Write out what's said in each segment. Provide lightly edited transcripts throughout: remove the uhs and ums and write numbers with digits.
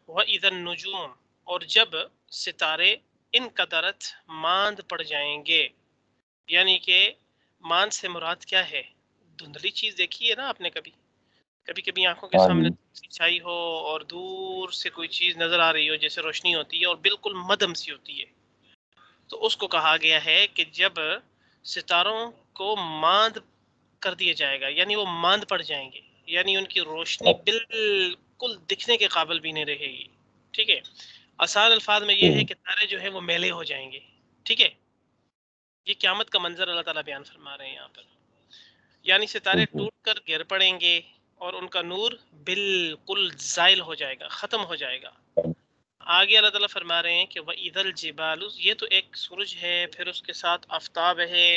وَإِذَا النُّجُومُ، اور جب ستارے انقطرت ماند پڑ جائیں گے. یعنی کہ ماند سے مراد کیا ہے؟ دھندلی چیز دیکھی ہے نا آپ نے کبھی کبھی آنکھوں کے ہاں سامنے جی، چھائی ہو اور دور سے کوئی چیز نظر آ رہی ہو جیسے روشنی ہوتی ہے اور بالکل مدھم سی ہوتی ہے، تو اس کو کہا گیا ہے کہ جب ستاروں کو ماند کر دیا جائے گا، یعنی وہ ماند پڑ جائیں گے، یعنی ان کی روشنی بالکل دکھنے کے قابل بھی نہیں رہے گی. ٹھیک ہے، آسان الفاظ میں یہ ہے کہ تارے جو ہے وہ میلے ہو جائیں گے. ٹھیک ہے، یہ قیامت کا منظر اللہ تعالیٰ بیان فرما رہے ہیں یہاں پر. یعنی ستارے ٹوٹ کر گر پڑیں گے اور ان کا نور بالکل زائل ہو جائے گا، ختم ہو جائے گا. آگے اللہ تعالیٰ فرما رہے ہیں کہ وَإِذَا الْجِبَالُ، یہ تو ایک سورج ہے، پھر اس کے ساتھ آفتاب ہے،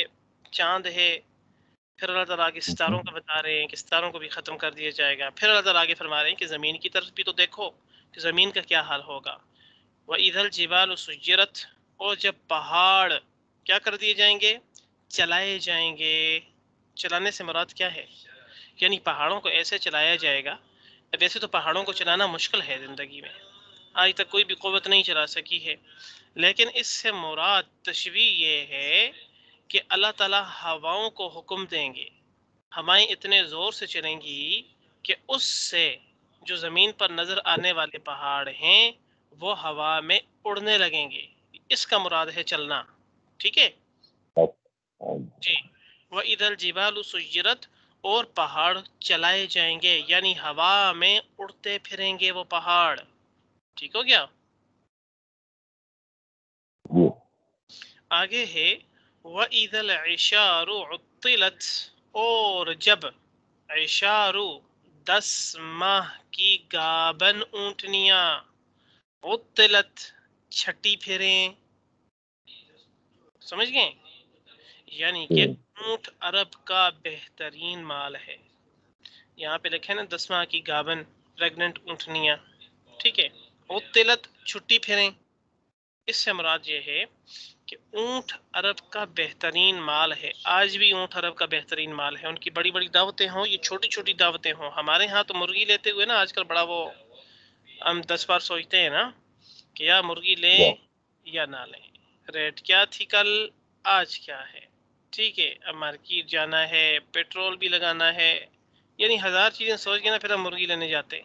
چاند ہے، پھر اللہ تعالیٰ آگے ستاروں کا بتا رہے ہیں کہ ستاروں کو بھی ختم کر دیا جائے گا. پھر اللہ تعالیٰ آگے فرما رہے ہیں کہ زمین کی طرف بھی تو دیکھو کہ زمین کا کیا حال ہوگا. وَإِذَا الْجِبَالُ سُجِّرَتْ، اور جب پہاڑ کیا کر دیے جائیں گے؟ چلائے جائیں گے. چلانے سے مراد کیا ہے؟ یعنی پہاڑوں کو ایسے چلایا جائے گا. ویسے تو پہاڑوں کو چلانا مشکل ہے زندگی میں، آج تک کوئی بھی قوت نہیں چلا سکی ہے، لیکن اس سے مراد تشبیہ یہ ہے کہ اللہ تعالیٰ ہواؤں کو حکم دیں گے، ہوائیں اتنے زور سے چلیں گی کہ اس سے جو زمین پر نظر آنے والے پہاڑ ہیں وہ ہوا میں اڑنے لگیں گے. اس کا مراد ہے چلنا. ٹھیک ہے جی. وَإِذَا الْجِبَالُ سُيِّرَتْ، اور پہاڑ چلائے جائیں گے، یعنی ہوا میں اڑتے پھریں گے وہ پہاڑ. ٹھیک ہو گیا. آگے ہے وَإِذَا الْعِشَارُ عُطِّلَتْ، اور جب عشارو 10 ماہ کی گابن اونٹنیاں عطلت چھٹی پھریں. سمجھ گئے؟ یعنی کہ اونٹ عرب کا بہترین مال ہے. یہاں پہ لکھے نا 10 ماہ کی گابن پریگننٹ اونٹنیاں. ٹھیک ہے، عطلت چھٹی پھریں. اس سے مراد یہ ہے کہ اونٹ عرب کا بہترین مال ہے. آج بھی اونٹ عرب کا بہترین مال ہے. ان کی بڑی بڑی دعوتیں ہوں، یہ چھوٹی چھوٹی دعوتیں ہوں. ہمارے ہاں تو مرغی لیتے ہوئے نا آج کل بڑا وہ ہم 10 بار سوچتے ہیں نا کہ یا مرغی لیں یا نہ لیں، ریٹ کیا تھی کل، آج کیا ہے. ٹھیک ہے، اب مارکیٹ جانا ہے، پیٹرول بھی لگانا ہے، یعنی 1000 چیزیں سوچ کے نا پھر ہم مرغی لینے جاتے.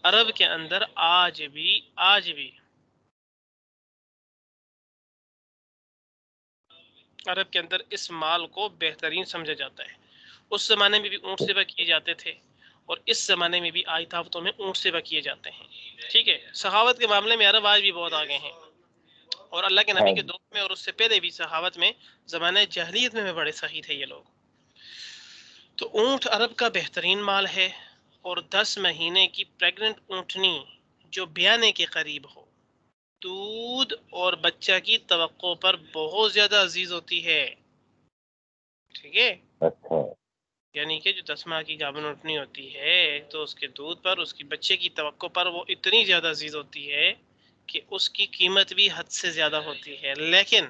عرب کے اندر آج بھی عرب کے اندر اس مال کو بہترین سمجھا جاتا ہے. اس زمانے میں بھی اونٹ سیوا کیے جاتے تھے اور اس زمانے میں بھی آئی دعوتوں میں اونٹ سیوا کیے جاتے ہیں. ٹھیک ہے، سخاوت کے معاملے میں عرب آج بھی بہت آگے ہیں، اور اللہ کے نبی کے دور میں اور اس سے پہلے بھی سخاوت میں زمانہ جاہلیت میں بڑے سخی تھے یہ لوگ. تو اونٹ عرب کا بہترین مال ہے، اور 10 مہینے کی پریگننٹ اونٹنی جو بیانے کے قریب ہو، دودھ اور بچہ کی توقع پر بہت زیادہ عزیز ہوتی ہے. ٹھیک ہے، یعنی کہ جو 10 ماہ کی گابن اونٹنی ہوتی ہے تو اس کے دودھ پر، اس کی بچے کی توقع پر وہ اتنی زیادہ عزیز ہوتی ہے کہ اس کی قیمت بھی حد سے زیادہ ہوتی ہے. لیکن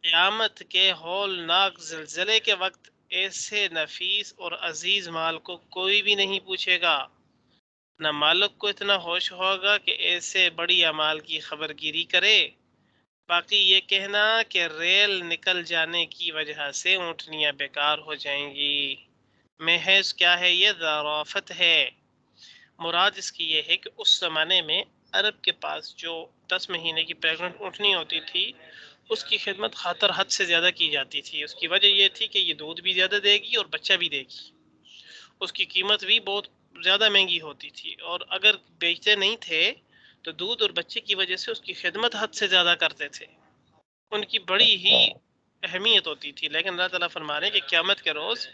قیامت کے ہولناک زلزلے کے وقت ایسے نفیس اور عزیز مال کو کوئی بھی نہیں پوچھے گا. نہ مالک کو اتنا ہوش ہوگا کہ ایسے بڑی اعمال کی خبر گیری کرے. باقی یہ کہنا کہ ریل نکل جانے کی وجہ سے اونٹنیاں بیکار ہو جائیں گی، محض کیا ہے، یہ ظرافت ہے. مراد اس کی یہ ہے کہ اس زمانے میں عرب کے پاس جو 10 مہینے کی پریگننٹ اونٹنی ہوتی تھی اس کی خدمت خاطر حد سے زیادہ کی جاتی تھی. اس کی وجہ یہ تھی کہ یہ دودھ بھی زیادہ دے گی اور بچہ بھی دے گی. اس کی قیمت بھی بہت زیادہ مہنگی ہوتی تھی، اور اگر بیچتے نہیں تھے تو دودھ اور بچے کی وجہ سے اس کی خدمت حد سے زیادہ کرتے تھے. ان کی بڑی ہی اہمیت ہوتی تھی. لیکن اللہ تعالیٰ فرما رہے ہیں کہ قیامت کے روز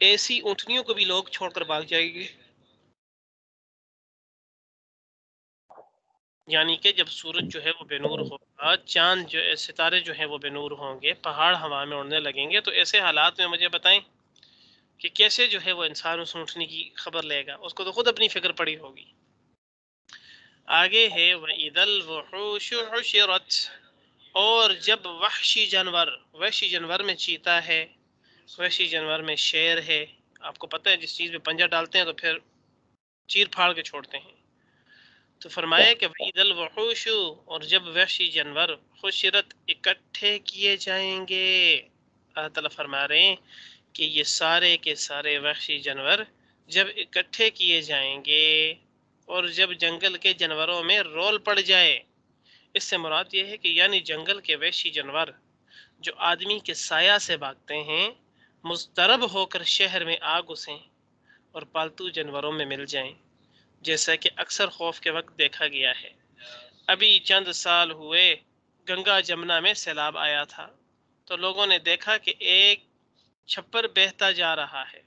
ایسی اونٹنیوں کو بھی لوگ چھوڑ کر بھاگ جائیں گے. یعنی کہ جب سورج جو ہے وہ بے نور ہوگا، چاند جو ستارے جو ہیں وہ بے نور ہوں گے، پہاڑ ہوا میں اڑنے لگیں گے، تو ایسے حالات میں مجھے بتائیں کہ کیسے جو ہے وہ انسان اس اونٹنی کی خبر لے گا. اس کو تو خود اپنی فکر پڑی ہوگی. آگے ہے وَإِذَا الْوُحُوشُ حُشِرَتْ، اور جب وحشی جانور میں چیتا ہے، وحشی جانور میں شیر ہے. آپ کو پتہ ہے جس چیز میں پنجہ ڈالتے ہیں تو پھر چیر پھاڑ کے چھوڑتے ہیں. تو فرمایا کہ وَإِذَا الْوُحُوشُ، اور جب وحشی جانور حشرت اکٹھے کیے جائیں گے. اللہ تعالیٰ فرما رہے ہیں کہ یہ سارے کے سارے وحشی جانور جب اکٹھے کیے جائیں گے اور جب جنگل کے جانوروں میں رول پڑ جائے. اس سے مراد یہ ہے کہ یعنی جنگل کے وحشی جانور جو آدمی کے سایہ سے بھاگتے ہیں مضطرب ہو کر شہر میں آ گھسیں اور پالتو جانوروں میں مل جائیں، جیسا کہ اکثر خوف کے وقت دیکھا گیا ہے. ابھی چند سال ہوئے گنگا جمنا میں سیلاب آیا تھا، تو لوگوں نے دیکھا کہ ایک چھپر بہتا جا رہا ہے،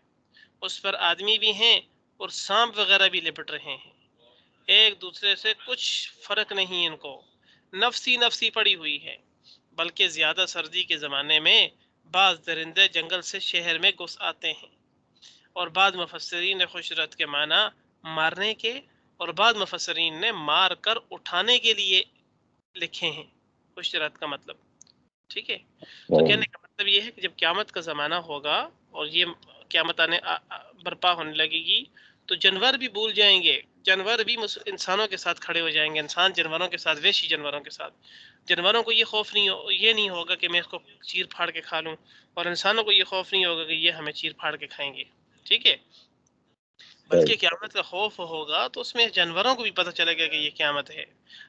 اس پر آدمی بھی ہیں اور سانپ وغیرہ بھی لپٹ رہے ہیں. ایک دوسرے سے کچھ فرق نہیں ان کو، نفسی نفسی پڑی ہوئی ہے. بلکہ زیادہ سردی کے زمانے میں بعض درندے جنگل سے شہر میں گھس آتے ہیں. اور بعض مفسرین نے خشرت کے معنی مارنے کے اور بعض مفسرین نے مار کر اٹھانے کے لیے لکھے ہیں خشرت کا مطلب. ٹھیک ہے، تو کہنے کا مطلب یہ ہے کہ جب قیامت کا زمانہ ہوگا اور یہ قیامت برپا ہونے لگے گی تو جانور بھی بھول جائیں گے، جانور بھی انسانوں کے ساتھ کھڑے ہو جائیں گے، انسان جانوروں کے ساتھ، وحشی جانوروں کے ساتھ. جانوروں کو یہ خوف یہ نہیں ہوگا کہ میں اس کو چیر پھاڑ کے کھا لوں، اور انسانوں کو یہ خوف نہیں ہوگا کہ یہ ہمیں چیر پھاڑ کے کھائیں گے. ٹھیک ہے، بلکہ قیامت کا خوف ہوگا تو اس میں جانوروں کو بھی پتہ چلے گا کہ یہ قیامت ہے.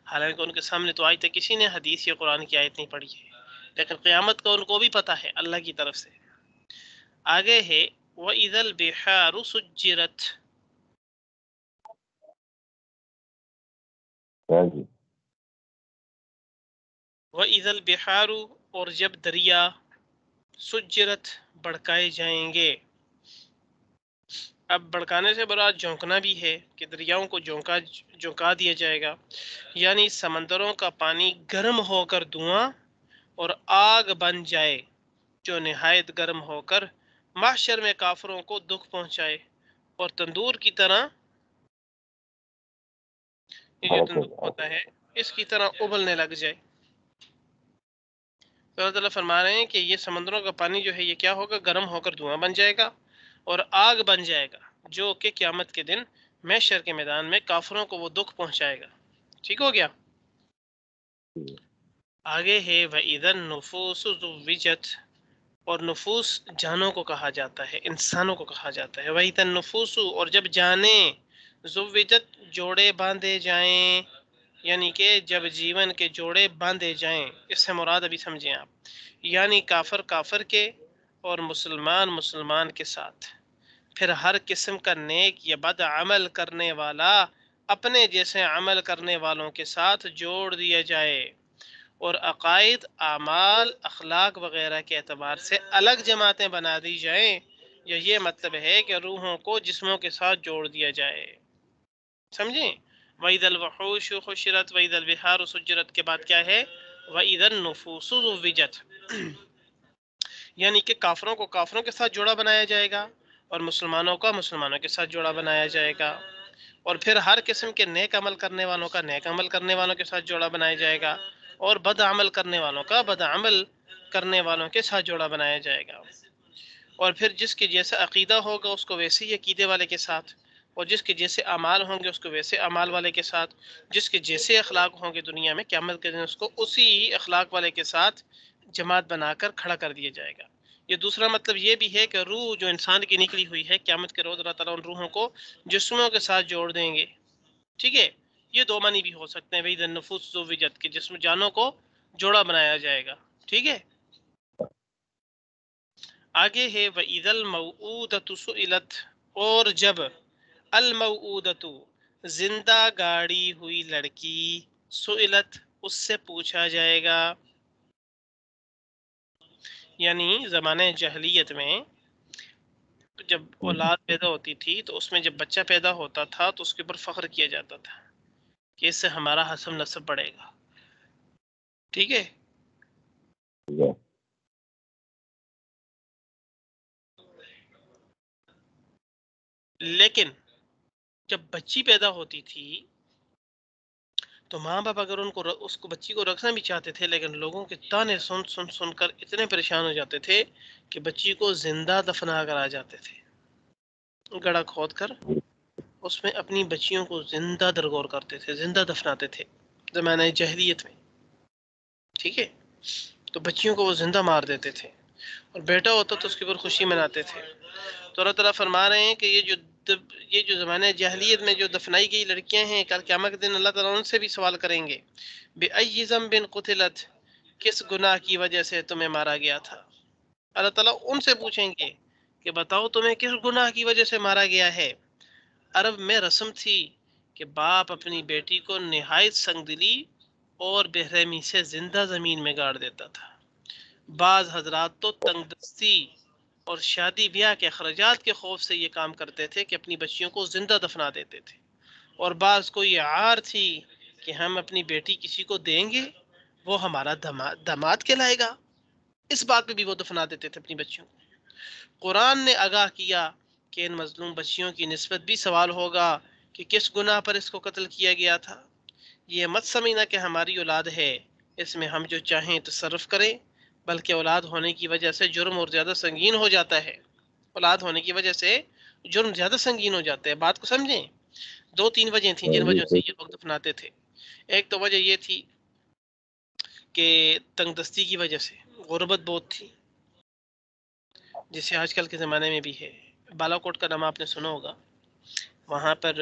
حالانکہ ان کے سامنے تو آج تک کسی نے حدیث یا قرآن کی آیت نہیں پڑھی ہے، لیکن قیامت کا ان کو بھی پتہ ہے اللہ کی طرف سے. آگے ہے وَإِذَا الْبِحَارُ سُجِّرَتْ. وَإِذَا الْبِحَارُ، اور جب دریا سجرت بڑکائے جائیں گے. اب بڑکانے سے برا جھونکنا بھی ہے کہ دریاؤں کو جھونکا دیا جائے گا، یعنی سمندروں کا پانی گرم ہو کر دھواں اور آگ بن جائے جو نہایت گرم ہو کر محشر میں کافروں کو دکھ پہنچائے اور تندور کی طرح، یہ جو تندور ہوتا ہے اس کی طرح ابلنے لگ جائے. تو اللہ تعالیٰ فرما رہے ہیں کہ یہ سمندروں کا پانی جو ہے یہ کیا ہوگا، گرم ہو کر دھواں بن جائے گا اور آگ بن جائے گا جو کہ قیامت کے دن محشر کے میدان میں کافروں کو وہ دکھ پہنچائے گا. ٹھیک ہو گیا. آگے ہے وَإِذَا النُّفُوسُ زُوِّجَتْ، اور نفوس جانوں کو کہا جاتا ہے، انسانوں کو کہا جاتا ہے. وَإِذَا النُّفُوسُ، اور جب جانیں زُوِّجَتْ جوڑے باندھے جائیں، یعنی کہ جب جیون کے جوڑے باندھے جائیں. اس سے مراد ابھی سمجھیں آپ، یعنی کافر کافر کے اور مسلمان مسلمان کے ساتھ، پھر ہر قسم کا نیک یا بد عمل کرنے والا اپنے جیسے عمل کرنے والوں کے ساتھ جوڑ دیا جائے، اور عقائد، اعمال، اخلاق وغیرہ کے اعتبار سے الگ جماعتیں بنا دی جائیں. یہ مطلب ہے کہ روحوں کو جسموں کے ساتھ جوڑ دیا جائے. سمجھیں؟ وَإِذَا الْوُحُوشُ حُشِرَتْ وَإِذَا الْبِحَارُ سُجِّرَتْ کے بعد کیا ہے؟ وَإِذَا النُّفُوسُ زُوِّجَتْ، یعنی کہ کافروں کو کافروں کے ساتھ جوڑا بنایا جائے گا اور مسلمانوں کا مسلمانوں کے ساتھ جوڑا بنایا جائے گا، اور پھر ہر قسم کے نیک عمل کرنے والوں کا نیک عمل کرنے والوں کے ساتھ جوڑا بنایا جائے گا، اور بد عمل کرنے والوں کا بد عمل کرنے والوں کے ساتھ جوڑا بنایا جائے گا. اور پھر جس کے جیسا عقیدہ ہوگا اس کو ویسے ہی عقیدے والے کے ساتھ، اور جس کے جیسے اعمال ہوں گے اس کو ویسے اعمال والے کے ساتھ، جس کے جیسے اخلاق ہوں گے دنیا میں قیامت کے دن اس کو اسی اخلاق والے کے ساتھ جماعت بنا کر کھڑا کر دیا جائے گا. یہ دوسرا مطلب یہ بھی ہے کہ روح جو انسان کی نکلی ہوئی ہے قیامت کے روز اللہ تعالیٰ ان روحوں کو جسموں کے ساتھ جوڑ دیں گے. ٹھیک ہے، یہ دو معنی بھی ہو سکتے ہیں وَإِذَا النُّفُوسُ زُوِّجَتْ کے جسم جانوں کو جوڑا بنایا جائے گا. ٹھیک ہے. آگے ہے وَإِذَا الْمَوْءُودَةُ سُئِلَتْ، اور جب الموعودۃ زندہ گاڑی ہوئی لڑکی، سئلت اس سے پوچھا جائے گا. یعنی زمانے جاہلیت میں جب اولاد پیدا ہوتی تھی تو اس میں جب بچہ پیدا ہوتا تھا تو اس کے اوپر فخر کیا جاتا تھا کہ اس سے ہمارا حسب نسب بڑھے گا. ٹھیک ہے. لیکن جب بچی پیدا ہوتی تھی تو ماں باپ اگر ان کو اس کو بچی کو رکھنا بھی چاہتے تھے، لیکن لوگوں کے تانے سن سن سن کر اتنے پریشان ہو جاتے تھے کہ بچی کو زندہ دفنا کر آ جاتے تھے، گڑھا کھود کر اس میں اپنی بچیوں کو زندہ درگور کرتے تھے، زندہ دفناتے تھے زمانہ جاہلیت میں، ٹھیک ہے؟ تو بچیوں کو وہ زندہ مار دیتے تھے، اور بیٹا ہوتا تو اس کے اوپر خوشی مناتے تھے۔ تو اللہ تعالیٰ فرما رہے ہیں کہ یہ جو زمانہ جاہلیت میں جو دفنائی گئی لڑکیاں ہیں، کل قیامت کے دن اللہ تعالیٰ ان سے بھی سوال کریں گے، بِأَيِّ ذَنبٍ قُتِلَتْ، کس گناہ کی وجہ سے تمہیں مارا گیا تھا۔ اللہ تعالیٰ ان سے پوچھیں گے کہ بتاؤ تمہیں کس گناہ کی وجہ سے مارا گیا ہے۔ عرب میں رسم تھی کہ باپ اپنی بیٹی کو نہایت سنگدلی اور بے رحمی سے زندہ زمین میں گاڑ دیتا تھا۔ بعض حضرات تو تنگ دستی اور شادی بیاہ کے اخراجات کے خوف سے یہ کام کرتے تھے کہ اپنی بچیوں کو زندہ دفنا دیتے تھے، اور بعض کو یہ عار تھی کہ ہم اپنی بیٹی کسی کو دیں گے وہ ہمارا داماد کہلائے گا، اس بات پہ بھی وہ دفنا دیتے تھے اپنی بچیوں کو۔ قرآن نے آگاہ کیا کہ ان مظلوم بچیوں کی نسبت بھی سوال ہوگا کہ کس گناہ پر اس کو قتل کیا گیا تھا۔ یہ مت سمجھنا کہ ہماری اولاد ہے، اس میں ہم جو چاہیں تصرف کریں، بلکہ اولاد ہونے کی وجہ سے جرم اور زیادہ سنگین ہو جاتا ہے۔ اولاد ہونے کی وجہ سے جرم زیادہ سنگین ہو جاتے ہیں، بات کو سمجھیں۔ 2-3 وجہ تھیں جن وجہ سے یہ لوگ دفناتے تھے۔ ایک تو وجہ یہ تھی کہ تنگ دستی کی وجہ سے، غربت بہت تھی، جسے آج کل کے زمانے میں بھی ہے۔ بالا کوٹ کا نام آپ نے سنا ہوگا، وہاں پر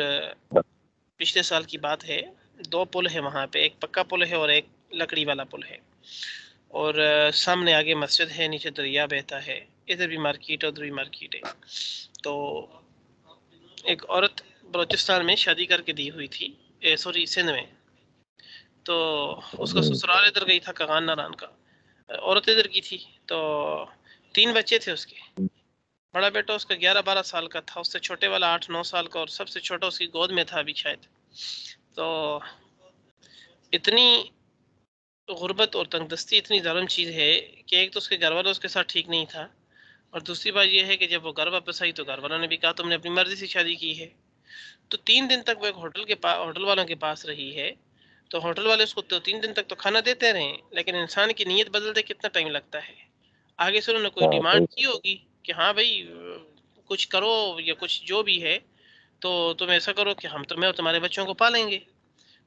پچھلے سال کی بات ہے، 2 پل ہے وہاں پہ، ایک پکا پل ہے اور ایک لکڑی والا پل ہے، اور سامنے آگے مسجد ہے، نیچے دریا بہتا ہے، ادھر بھی مارکیٹ ہے ادھر بھی مارکیٹ ہے۔ تو ایک عورت بلوچستان میں شادی کر کے دی ہوئی تھی، سندھ میں، تو اس کا سسرال ادھر گئی تھا کغان ناران کا، عورت ادھر کی تھی، تو 3 بچے تھے اس کے۔ بڑا بیٹا اس کا 11-12 سال کا تھا، اس سے چھوٹے والا 8-9 سال کا، اور سب سے چھوٹا اس کی گود میں تھا ابھی شاید۔ تو اتنی غربت اور تنگ دستی اتنی ظالم چیز ہے کہ ایک تو اس کے گھر والا اس کے ساتھ ٹھیک نہیں تھا، اور دوسری بات یہ ہے کہ جب وہ گھر واپس آئی تو گھر والوں نے بھی کہا تم نے اپنی مرضی سے شادی کی ہے۔ تو 3 دن تک وہ ایک ہوٹل والوں کے پاس رہی ہے، تو ہوٹل والے اس کو 3 دن تک تو کھانا دیتے رہے، لیکن انسان کی نیت بدلتے کتنا ٹائم لگتا ہے۔ آگے سے انہوں نے کوئی ڈیمانڈ کی ہوگی کہ ہاں بھائی کچھ کرو یا کچھ جو بھی ہے، تو تم ایسا کرو کہ ہم تمہیں اور تمہارے بچوں کو پالیں گے۔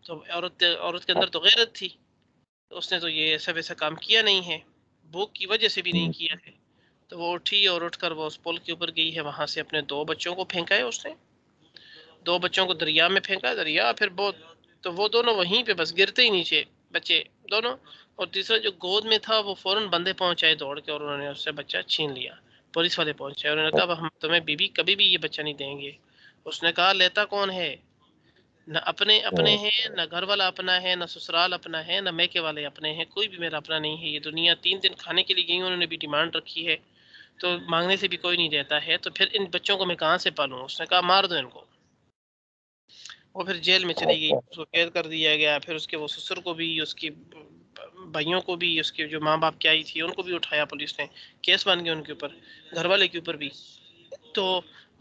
تو عورت کے اندر تو غیرت تھی، اس نے تو یہ ایسا ویسا کام کیا نہیں ہے، بھوک کی وجہ سے بھی نہیں کیا ہے۔ تو وہ اٹھی اور اٹھ کر وہ اس پل کے اوپر گئی ہے، وہاں سے اپنے 2 بچوں کو پھینکا ہے اس نے، 2 بچوں کو دریا میں پھینکا، دریا پھر بہت، تو وہ دونوں وہیں پہ بس گرتے ہی نیچے بچے دونوں، اور تیسرا جو گود میں تھا وہ فوراً بندے پہنچائے دوڑ کے، اور انہوں نے اس سے بچہ چھین لیا۔ پولیس والے پہنچے اور انہوں نے کہا ہم تمہیں بیوی کبھی بھی یہ بچہ نہیں دیں گے۔ اس نے کہا لیتا کون ہے؟ نہ اپنے ہیں، نہ گھر والا اپنا ہے، نہ سسرال اپنا ہے، نہ میکے والے اپنے ہیں، کوئی بھی میرا اپنا نہیں ہے۔ یہ دنیا 3 دن کھانے کے لیے گئی، انہوں نے بھی ڈیمانڈ رکھی ہے، تو مانگنے سے بھی کوئی نہیں دیتا ہے، تو پھر ان بچوں کو میں کہاں سے پالوں؟ اس نے کہا مار دو ان کو۔ وہ پھر جیل میں چلی گئی، اس کو قید کر دیا گیا، پھر اس کے وہ سسر کو بھی، اس کی بھائیوں کو بھی، اس کے جو ماں باپ کی آئی تھی ان کو بھی اٹھایا پولیس نے، کیس بن گیا ان کے اوپر، گھر والے کے اوپر بھی۔ تو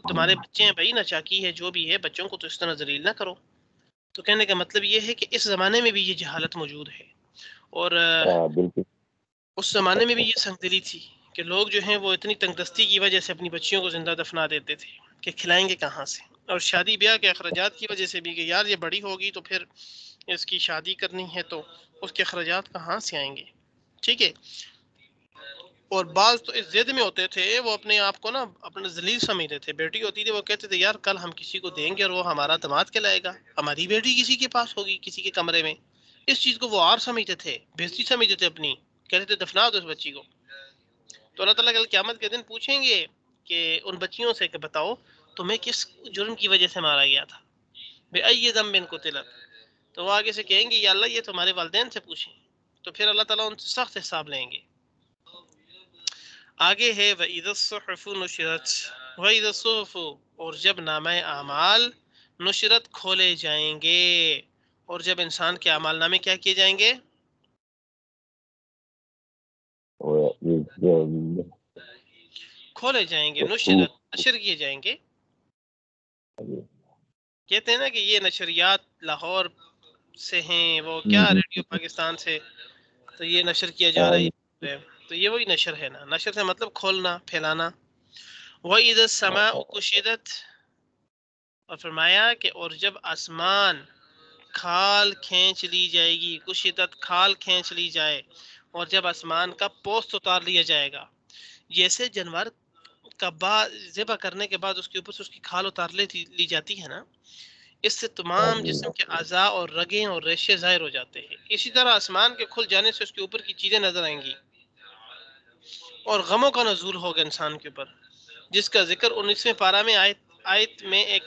تمہارے بچے ہیں بھائی، نہ چاکی ہے جو بھی ہے، بچوں کو تو اس طرح ذلیل نہ کرو۔ تو کہنے کا مطلب یہ ہے کہ اس زمانے میں بھی یہ جہالت موجود ہے، اور اس زمانے میں بھی یہ سنگدلی تھی کہ لوگ جو ہیں وہ اتنی تنگ دستی کی وجہ سے اپنی بچیوں کو زندہ دفنا دیتے تھے کہ کھلائیں گے کہاں سے، اور شادی بیاہ کے اخراجات کی وجہ سے بھی کہ یار یہ بڑی ہوگی تو پھر اس کی شادی کرنی ہے تو اس کے اخراجات کہاں سے آئیں گے، ٹھیک ہے۔ اور بعض تو اس ضد میں ہوتے تھے، وہ اپنے آپ کو نا اپنا ذلیل سمجھتے تھے، بیٹی ہوتی تھی وہ کہتے تھے یار کل ہم کسی کو دیں گے اور وہ ہمارا داماد کہلائے گا، ہماری بیٹی کسی کے پاس ہوگی کسی کے کمرے میں، اس چیز کو وہ عار سمجھتے تھے، بےزتی سمجھتے تھے اپنی، کہتے تھے دفنا دو اس بچی کو۔ تو اللہ تعالیٰ کل قیامت کے دن پوچھیں گے کہ ان بچیوں سے کہ بتاؤ تمہیں کس جرم کی وجہ سے مارا گیا تھا، بِأَيِّ ذَنبٍ قُتِلَتْ، تو وہ آگے سے کہیں گے یا اللہ یہ تمہارے والدین سے پوچھیں، تو پھر اللہ تعالیٰ ان سے سخت حساب لیں گے۔ آگے ہے وَإِذَا الصُّحُفُ نُشِرَتْ، وَإِذَا الصُّحُفُ، اور جب نامہ اعمال نشرت کھولے جائیں گے، اور جب انسان کے اعمال نامے کیا کیے جائیں گے؟ کھولے جائیں گے، نشرت نشر کیے جائیں گے۔ کہتے ہیں نا کہ یہ نشریات لاہور سے ہیں، وہ کیا ریڈیو پاکستان سے، تو یہ نشر کیا جا رہا ہے، تو یہ وہی نشر ہے نا، نشر سے مطلب کھولنا، پھیلانا۔ وَإِذَا السَّمَاءُ كُشِطَتْ، اور فرمایا کہ اور جب آسمان کھال کھینچ لی جائے گی، کشتت کھال کھینچ لی جائے، اور جب آسمان کا پوست اتار لیا جائے گا، جیسے جانور کا ذبح کرنے کے بعد اس کے اوپر سے اس کی کھال اتار لی جاتی ہے نا، اس سے ہاں تمام جی جسم کے اعضاء اور رگیں اور ریشے ظاہر ہو جاتے ہیں، اسی طرح آسمان کے کھل جانے سے اس کے اوپر کی چیزیں نظر آئیں گی اور غموں کا نزول ہوگا انسان کے اوپر، جس کا ذکر 19ویں پارہ میں آیت میں ایک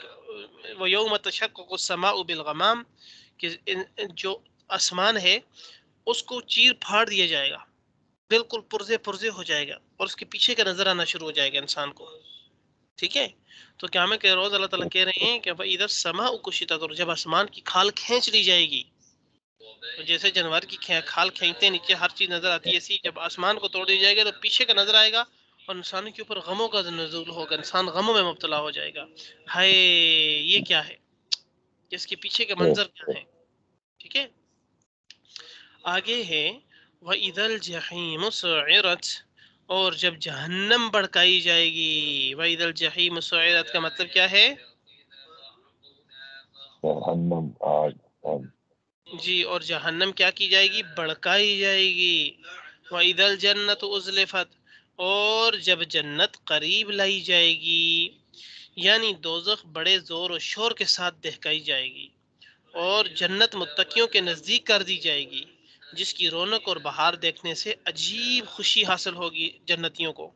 وَيَوْمَ تَشَقَّقُ السَّمَاءُ بِالْغَمَامِ کہ جو آسمان ہے اس کو چیر پھاڑ دیا جائے گا، بالکل پرزے پرزے ہو جائے گا، اور اس کے پیچھے کا نظر آنا شروع ہو جائے گا انسان کو، ٹھیک ہے؟ تو قیامت کے روز اللہ تعالیٰ کہہ رہے ہیں کہ وَإِذَا السَّمَاءُ كُشِطَتْ، اور جب آسمان کی کھال کھینچ لی جائے گی، تو جیسے جانور کی کھال کھینچتے نیچے ہر چیز نظر آتی ہے، اسی جب آسمان کو توڑ دیا جائے گا تو پیچھے کا نظر آئے گا اور انسان کے اوپر غموں کا نزول ہوگا، انسان غموں میں مبتلا ہو جائے گا، ہائے یہ کیا ہے، اس کے پیچھے کے منظر کیا ہیں، ٹھیک ہے؟ آگے ہے وَإِذَا الْجَحِيمُ سُعِّرَتْ، اور جب جہنم بڑکائی جائے گی، وَإِذَا الْجَحِيمُ سُعِّرَتْ کا مطلب کیا ہے؟ جہنم آگ جی، اور جہنم کیا کی جائے گی؟ بڑکائی جائے گی، وَإِذَا الْجَنَّةُ أُزْلِفَتْ، اور جب جنت قریب لائی جائے گی، یعنی دوزخ بڑے زور و شور کے ساتھ دہکائی جائے گی، اور جنت متقیوں کے نزدیک کر دی جائے گی، جس کی رونق اور بہار دیکھنے سے عجیب خوشی حاصل ہوگی جنتیوں کو،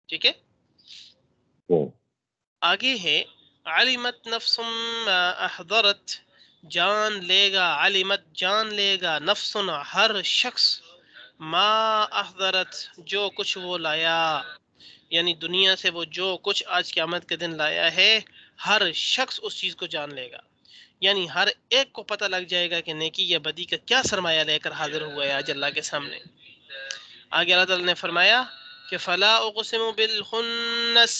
ٹھیک ہے؟ آگے ہے علمت نفس ما احضرت، جان لے گا، علمت جان لے گا، نفس ہر شخص، ما احضرت جو کچھ وہ لایا، یعنی دنیا سے وہ جو کچھ آج قیامت کے دن لایا ہے، ہر شخص اس چیز کو جان لے گا، یعنی ہر ایک کو پتہ لگ جائے گا کہ نیکی یا بدی کا کیا سرمایہ لے کر حاضر ہوا ہے آج اللہ کے سامنے۔ آگے اللہ تعالیٰ نے فرمایا کہ فلا اقسم بالخنس،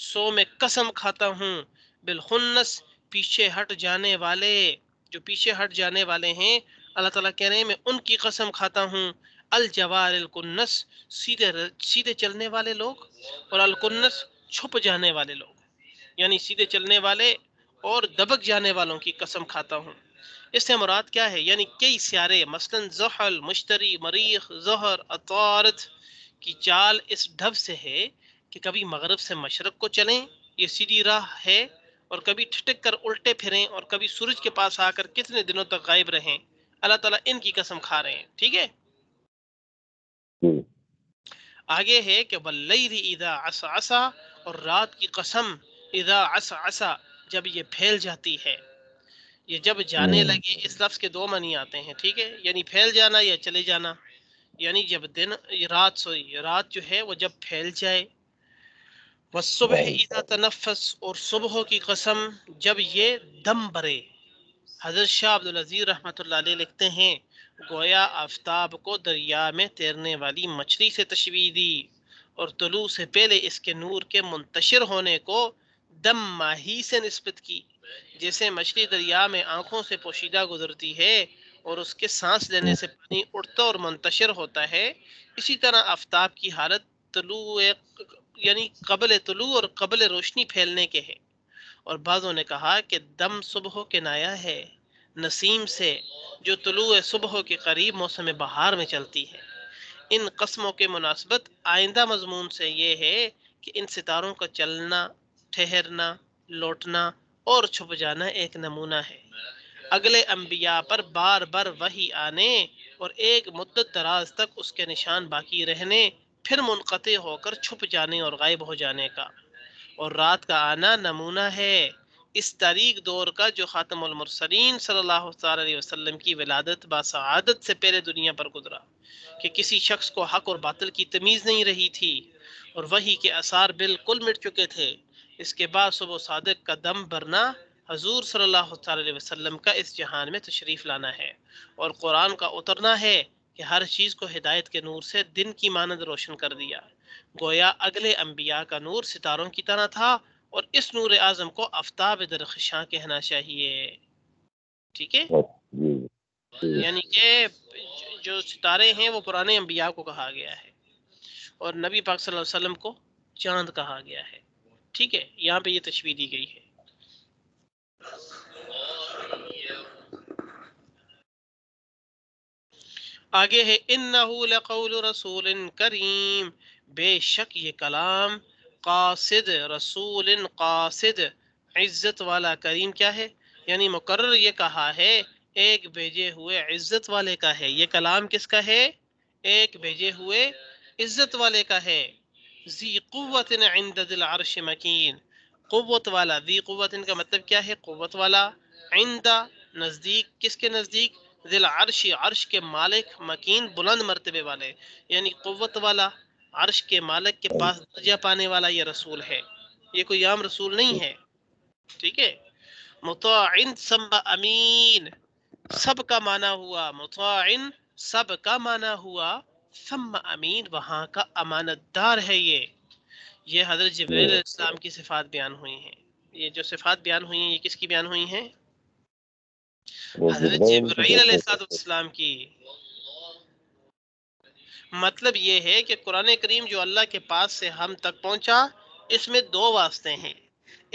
سو میں قسم کھاتا ہوں، بالخنس پیچھے ہٹ جانے والے، جو پیچھے ہٹ جانے والے ہیں، اللہ تعالیٰ کہہ رہے ہیں میں ان کی قسم کھاتا ہوں، الجوار الکنس سیدھے چلنے والے لوگ، اور الکنس چھپ جانے والے لوگ، یعنی سیدھے چلنے والے اور دبک جانے والوں کی قسم کھاتا ہوں۔ اس سے مراد کیا ہے؟ یعنی کئی سیارے، مثلا زحل، مشتری، مریخ، زہر، عطارد کی چال اس ڈھب سے ہے کہ کبھی مغرب سے مشرق کو چلیں، یہ سیدھی راہ ہے، اور کبھی ٹھٹک کر الٹے پھریں، اور کبھی سورج کے پاس آ کر کتنے دنوں تک غائب رہیں، اللہ تعالیٰ ان کی قسم کھا رہے ہیں، ٹھیک ہے؟ آگے ہے کہ واللیل اذا عسعس، اور رات کی قسم، اذا عسعس جب یہ پھیل جاتی ہے، یہ جب جانے لگے، اس لفظ کے دو معنی آتے ہیں، ٹھیک ہے؟ یعنی پھیل جانا یا چلے جانا، یعنی جب رات جو ہے وہ جب پھیل جائے، والصبح اذا تنفس، اور صبح کی قسم جب یہ دم برے۔ حضرت شاہ عبدالعزیز رحمۃ اللہ علیہ لکھتے ہیں گویا آفتاب کو دریا میں تیرنے والی مچھلی سے تشبیہ دی، اور طلوع سے پہلے اس کے نور کے منتشر ہونے کو دم ماہی سے نسبت کی، جیسے مچھلی دریا میں آنکھوں سے پوشیدہ گزرتی ہے اور اس کے سانس لینے سے پانی اڑتا اور منتشر ہوتا ہے، اسی طرح آفتاب کی حالت طلوع یعنی قبل طلوع اور قبل روشنی پھیلنے کے ہے۔ اور بعضوں نے کہا کہ دم صبح کنایا ہے نسیم سے، جو طلوع صبح کے قریب موسم بہار میں چلتی ہے۔ ان قسموں کے مناسبت آئندہ مضمون سے یہ ہے کہ ان ستاروں کا چلنا، ٹھہرنا، لوٹنا اور چھپ جانا ایک نمونہ ہے اگلے انبیاء پر بار بار وحی آنے اور ایک مدت دراز تک اس کے نشان باقی رہنے، پھر منقطع ہو کر چھپ جانے اور غائب ہو جانے کا، اور رات کا آنا نمونہ ہے اس تاریک دور کا جو خاتم المرسلین صلی اللہ علیہ وسلم کی ولادت باسعادت سے پہلے دنیا پر گزرا، کہ کسی شخص کو حق اور باطل کی تمیز نہیں رہی تھی اور وحی کے اثار بالکل مٹ چکے تھے۔ اس کے بعد صبح صادق کا دم بھرنا حضور صلی اللہ علیہ وسلم کا اس جہان میں تشریف لانا ہے، اور قرآن کا اترنا ہے کہ ہر چیز کو ہدایت کے نور سے دن کی مانند روشن کر دیا۔ گویا اگلے انبیاء کا نور ستاروں کی طرح تھا، اور اس نور اعظم کو آفتاب درخشاں کہنا چاہیے، ٹھیک ہے؟ یعنی کہ جو ستارے ہیں وہ پرانے انبیاء کو کہا گیا ہے، اور نبی پاک صلی اللہ علیہ وسلم کو چاند کہا گیا ہے، ٹھیک ہے؟ یہاں پہ یہ تشبیہ دی گئی ہے۔ آگے ہے انہو لقول رسول کریم، بے شک یہ کلام قاصد، رسول قاصد، عزت والا، کریم کیا ہے یعنی مقرر یہ کہا ہے ایک بھیجے ہوئے عزت والے کا ہے. یہ کلام کس کا ہے؟ ایک بھیجے ہوئے عزت والے کا ہے. ذی قوت عند ذی العرش مکین، قوت والا، ذی قوت کا مطلب کیا ہے؟ قوت والا، عند نزدیک، کس کے نزدیک؟ ذی العرش، عرش کے مالک، مکین بلند مرتبے والے، یعنی قوت والا، عرش کے مالک کے پاس درجہ پانے والا یہ رسول ہے. یہ کوئی عام رسول نہیں ہے. ٹھیک ہے. مطاع ثم امین، سب کا معنی ہوا مطاع، سب کا معنی ہوا ثم امین، وہاں کا امانت دار ہے. یہ حضرت جبرائیل علیہ السلام کی صفات بیان ہوئی ہیں. یہ جو صفات بیان ہوئی ہیں یہ کس کی بیان ہوئی ہیں؟ حضرت جبرائیل علیہ السلام کی. مطلب یہ ہے کہ قرآن کریم جو اللہ کے پاس سے ہم تک پہنچا، اس میں دو واسطے ہیں،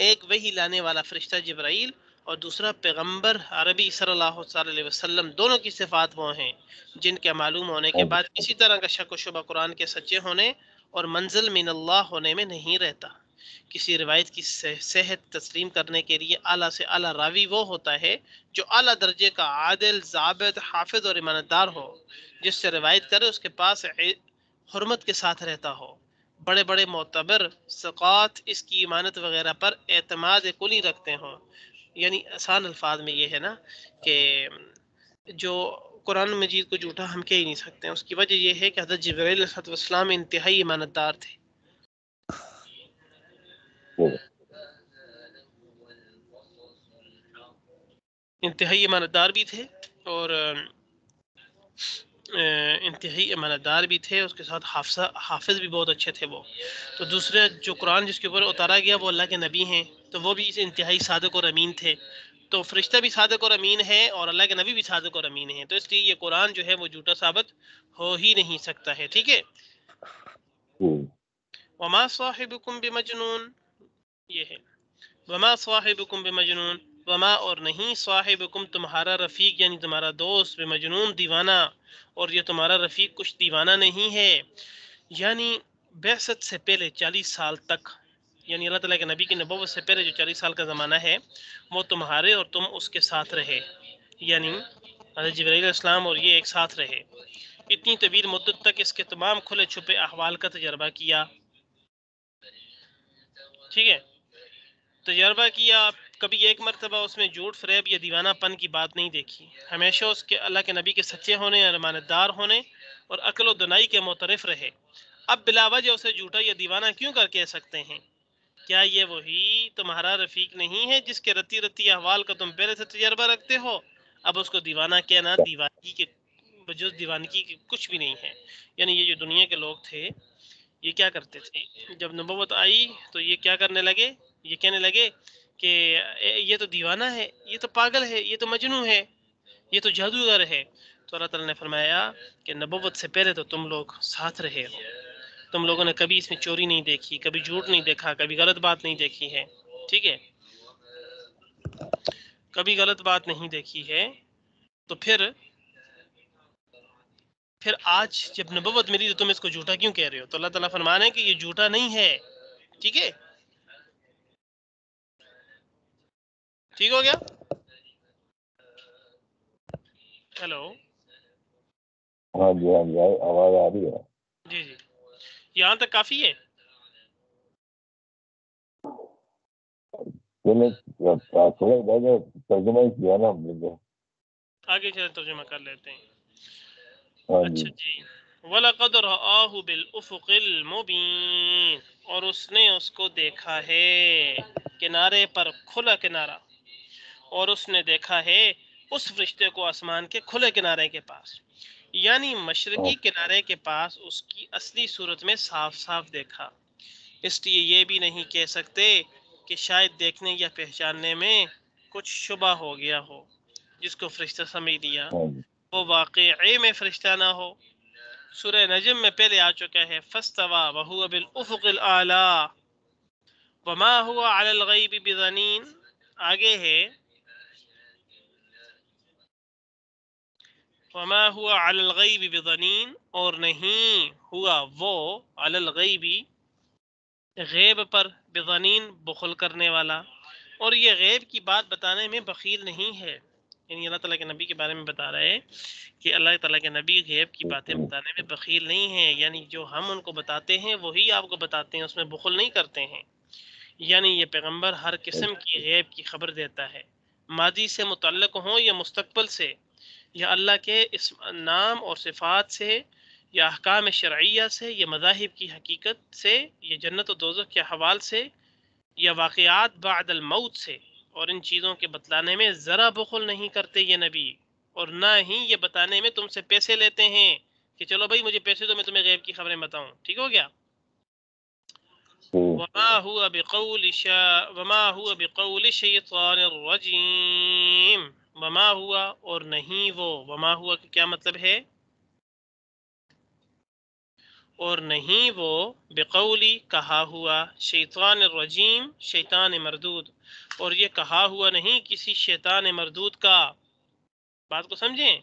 ایک وحی لانے والا فرشتہ جبرائیل، اور دوسرا پیغمبر عربی صلی اللہ علیہ وسلم. دونوں کی صفات وہ ہیں جن کے معلوم ہونے کے بعد کسی طرح کا شک و شبہ قرآن کے سچے ہونے اور منزل من اللہ ہونے میں نہیں رہتا. کسی روایت کی صحت تسلیم کرنے کے لیے اعلیٰ سے اعلیٰ راوی وہ ہوتا ہے جو اعلیٰ درجے کا عادل، ضابط، حافظ اور ایماندار ہو. جس سے روایت کرے اس کے پاس حرمت کے ساتھ رہتا ہو. بڑے بڑے معتبر ثقات اس کی ایمانت وغیرہ پر اعتماد کلی رکھتے ہوں. یعنی آسان الفاظ میں یہ ہے نا کہ جو قرآن مجید کو جھوٹا ہم کہہ ہی نہیں سکتے ہیں. اس کی وجہ یہ ہے کہ حضرت جبرائیل علیہ السلام انتہائی ایمانت دار تھے، انتہائی ایمانت دار بھی تھے، اور انتہائی امانت دار بھی تھے. اس کے ساتھ حافظ بھی بہت اچھے تھے وہ. تو دوسرے جو قرآن جس کے اوپر اتارا گیا وہ اللہ کے نبی ہیں، تو وہ بھی انتہائی صادق اور امین تھے. تو فرشتہ بھی صادق اور امین ہے اور اللہ کے نبی بھی صادق اور امین ہیں، تو اس لیے یہ قرآن جو ہے وہ جھوٹا ثابت ہو ہی نہیں سکتا ہے. ٹھیک ہے. وما صاحبکم بمجنون، یہ ہے وما صاحبکم بمجنون، وما اور نہیں، صاحبکم تمہارا رفیق یعنی تمہارا دوست، بمجنون دیوانہ، اور یہ تمہارا رفیق کچھ دیوانہ نہیں ہے. یعنی بعثت سے پہلے 40 سال تک، یعنی اللہ تعالیٰ کے نبی کی نبوت سے پہلے جو 40 سال کا زمانہ ہے وہ تمہارے اور تم اس کے ساتھ رہے، یعنی حضرت جبرائیل علیہ السلام اور یہ ایک ساتھ رہے. اتنی طویل مدت تک اس کے تمام کھلے چھپے احوال کا تجربہ کیا. ٹھیک ہے. تجربہ کیا، کبھی ایک مرتبہ اس میں جھوٹ، فریب یا دیوانہ پن کی بات نہیں دیکھی. ہمیشہ اس کے اللہ کے نبی کے سچے ہونے اور امانت دار ہونے اور عقل و دنائی کے معترف رہے. اب بلا وجہ اسے جھوٹا یا دیوانہ کیوں کر کہہ سکتے ہیں؟ کیا یہ وہی تمہارا رفیق نہیں ہے جس کے رتی رتی احوال کا تم پہلے سے تجربہ رکھتے ہو؟ اب اس کو دیوانہ کہنا دیوانگی کے بجز دیوانگی کی کچھ بھی نہیں ہے. یعنی یہ جو دنیا کے لوگ تھے یہ کیا کرتے تھے، جب نبوت آئی تو یہ کیا کرنے لگے، یہ کہنے لگے کہ یہ تو دیوانہ ہے، یہ تو پاگل ہے، یہ تو مجنون ہے، یہ تو جادوگر ہے. تو اللہ تعالیٰ نے فرمایا کہ نبوت سے پہلے تو تم لوگ ساتھ رہے ہو، تم لوگوں نے کبھی اس میں چوری نہیں دیکھی، کبھی جھوٹ نہیں دیکھا، کبھی غلط بات نہیں دیکھی ہے. ٹھیک ہے، کبھی غلط بات نہیں دیکھی ہے. تو پھر آج جب نبوت ملی تو تم اس کو جھوٹا کیوں کہہ رہے ہو؟ تو اللہ تعالیٰ فرمانا ہے کہ یہ جھوٹا نہیں ہے. ٹھیک ہے، ٹھیک ہو گیا. ہیلو، ہاں جی ہاں جی آواز آ رہی ہے. جی جی، یہاں تک کافی ہے. ترجمہ ہی کیا نا ہم نے. آگے چلے ترجمہ کر لیتے ہیں. ہاں جی. اچھا جی. وَلَقَدْ رَآهُ بِالْأُفُقِ الْمُبِينِ، اور اس نے اس کو دیکھا ہے کنارے پر، کھلا کنارہ، اور اس نے دیکھا ہے اس فرشتے کو آسمان کے کھلے کنارے کے پاس، یعنی مشرقی کنارے کے پاس اس کی اصلی صورت میں صاف صاف دیکھا. اس لیے یہ بھی نہیں کہہ سکتے کہ شاید دیکھنے یا پہچاننے میں کچھ شبہ ہو گیا ہو. جس کو فرشتہ سمجھ لیا وہ واقعی میں فرشتہ نہ ہو. سورہ نجم میں پہلے آ چکا ہے فاستوى وهو بالافق الاعلى وما هو على الغیب بضنین. آگے ہے وما ہوا علی الغیب بضنین، اور نہیں ہوا وہ علی الغیب غیب پر بضنین بخل کرنے والا، اور یہ غیب کی بات بتانے میں بخیل نہیں ہے، یعنی اللہ تعالیٰ کے نبی کے بارے میں بتا رہے ہیں کہ اللہ تعالیٰ کے نبی غیب کی باتیں بتانے میں بخیل نہیں ہیں، یعنی جو ہم ان کو بتاتے ہیں وہی آپ کو بتاتے ہیں، اس میں بخل نہیں کرتے ہیں۔ یعنی یہ پیغمبر ہر قسم کی غیب کی خبر دیتا ہے، ماضی سے متعلق ہوں یا مستقبل سے، یا اللہ کے اسم نام اور صفات سے، یا احکام شرعیہ سے، یا مذاہب کی حقیقت سے، یا جنت و دوزخ کے حوال سے، یا واقعات بعد الموت سے، اور ان چیزوں کے بتلانے میں ذرا بخل نہیں کرتے یہ نبی، اور نہ ہی یہ بتانے میں تم سے پیسے لیتے ہیں کہ چلو بھائی مجھے پیسے دو میں تمہیں غیب کی خبریں بتاؤں، ٹھیک ہو گیا۔ وما هو بقول شیطان الرجیم، وما ہوا اور نہیں وہ، وما ہوا کا کیا مطلب ہے، اور نہیں وہ بقولی کہا ہوا، شیطان الرجیم شیطان مردود، اور یہ کہا ہوا نہیں کسی شیطان مردود کا، بات کو سمجھیں،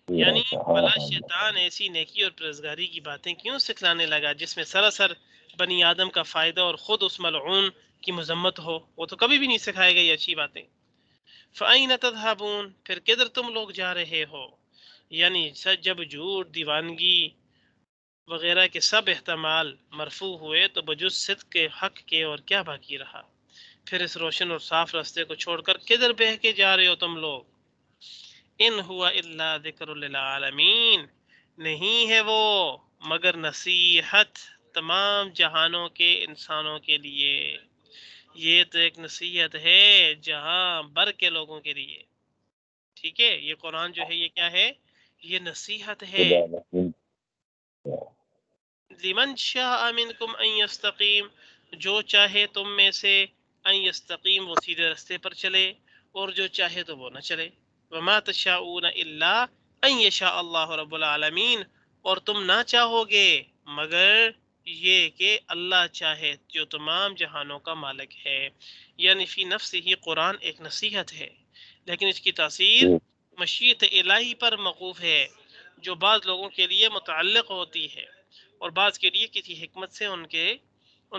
یعنی بھلا شیطان ایسی نیکی اور پرہیزگاری کی باتیں کیوں سکھلانے لگا جس میں سراسر بنی آدم کا فائدہ اور خود اس ملعون کی مذمت ہو، وہ تو کبھی بھی نہیں سکھائے گا یہ اچھی باتیں۔ فَأَيْنَ تَذْهَبُونَ، پھر کدھر تم لوگ جا رہے ہو، یعنی جب جھوٹ دیوانگی وغیرہ کے سب احتمال مرفوع ہوئے تو بجز صدق کے حق کے اور کیا باقی رہا، پھر اس روشن اور صاف راستے کو چھوڑ کر کدھر بہہ کے جا رہے ہو تم لوگ۔ ان ہوا الا ذکر للعالمین، نہیں ہے وہ مگر نصیحت تمام جہانوں کے انسانوں کے لیے، یہ تو ایک نصیحت ہے جہاں بر کے لوگوں کے لیے، ٹھیک ہے، یہ قرآن جو ہے یہ کیا ہے، یہ نصیحت ہے۔ لمن شاء منکم ان یستقیم، جو چاہے تم میں سے، ان یستقیم وہ سیدھے رستے پر چلے، اور جو چاہے تو وہ نہ چلے۔ وما تشاءون الا ان یشاء اللہ رب العالمین، اور تم نہ چاہو گے مگر یہ کہ اللہ چاہے جو تمام جہانوں کا مالک ہے، یعنی فی نفس ہی قرآن ایک نصیحت ہے، لیکن اس کی تاثیر مشیت الہی پر موقوف ہے، جو بعض لوگوں کے لیے متعلق ہوتی ہے، اور بعض کے لیے کسی حکمت سے ان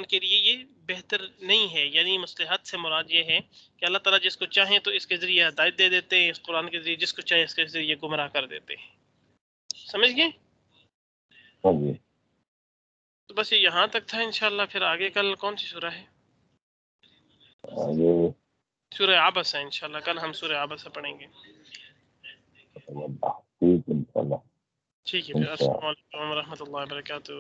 کے لیے یہ بہتر نہیں ہے، یعنی مصلحت سے مراد یہ ہے کہ اللہ تعالیٰ جس کو چاہیں تو اس کے ذریعے ہدایت دے دیتے ہیں، اس قرآن کے ذریعے جس کو چاہیں اس کے ذریعے گمراہ کر دیتے ہیں، سمجھ گئے؟ تو بس یہ یہاں تک تھا، انشاءاللہ پھر آگے کل کون سی سورہ ہے؟ سورہ عبس ہے، انشاءاللہ کل ہم سورہ عبس سے پڑھیں گے، ٹھیک ہے، پھر السلام علیکم ورحمۃ اللہ وبرکاتہ۔